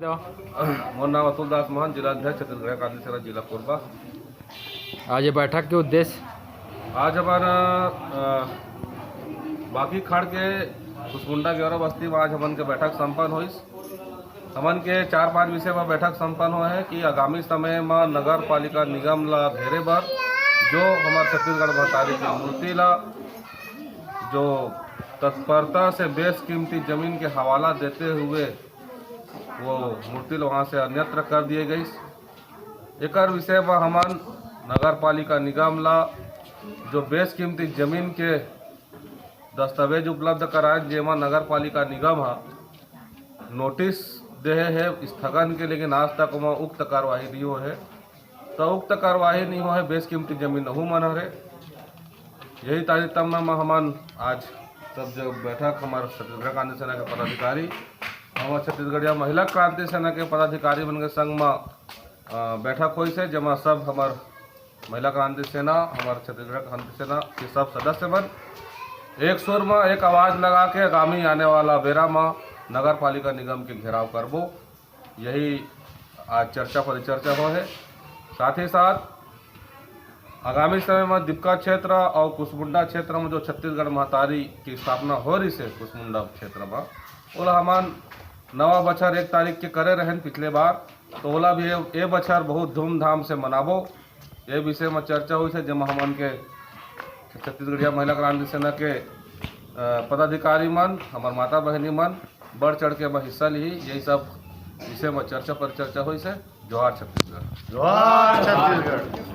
मोर नाम अतुल दास मोहन, जिला अध्यक्ष छत्तीसगढ़ क्रांति सेना जिला कोरबा। आज ये बैठक के उद्देश्य आज हमारा बाकी खड़ के कुसमुंडा गेवरा बस्ती में आज हमन के बैठक संपन्न हुई। हमन के 4-5 विषय में बैठक संपन्न हुआ है कि आगामी समय में नगर पालिका निगम ला घेरे बर जो हमारे छत्तीसगढ़ महतारी की मूर्ति ला जो तत्परता से बेशकीमती जमीन के हवाला देते हुए वो मूर्ति वहाँ से अन्यत्र कर दिए गई। एक विषय में हमन नगर पालिका निगम ला जो बेशकीमती जमीन के दस्तावेज उपलब्ध कराए, जेमा नगर पालिका निगम नोटिस दे है स्थगन के, लेकिन आज तक वहाँ उक्त कार्यवाही नहीं हो है। तो उक्त कार्यवाही नहीं हो है, बेशकीमती जमीन नहीं मन है। यही तारतम्य में हमन आज सब जो बैठक हमारे छत्तीसगढ़ क्रांति सेना के पदाधिकारी और छत्तीसगढ़िया महिला क्रांति सेना के पदाधिकारी मन के संग में बैठक हुई है, जमा सब हमार महिला क्रांति सेना हमारे छत्तीसगढ़ क्रांति सेना के सब सदस्य बन एक सुर में एक आवाज़ लगा के आगामी आने वाला बेरा में नगर पालिका निगम के घेराव करबो। यही आज चर्चा परिचर्चा हो है। साथ ही साथ आगामी समय में दिपका क्षेत्र और कुसमुंडा क्षेत्र में जो छत्तीसगढ़ महतारी की स्थापना हो रही है कुसमुंडा क्षेत्र में, ओला हमान नवा बछर 1 तारीख के करे रहन पिछले बार, तो ओला भी ये बछर बहुत धूमधाम से मनाबो। ये विषय में चर्चा हुई है, जमा हमन के छत्तीसगढ़िया महिला क्रांति सेना के पदाधिकारी मन हमार माता बहनी मन बढ़ चढ़ के हिस्सा ली। यही सब विषय में चर्चा परिचर्चा हुई है। जोहार छत्तीसगढ़, जोहार छत्तीसगढ़।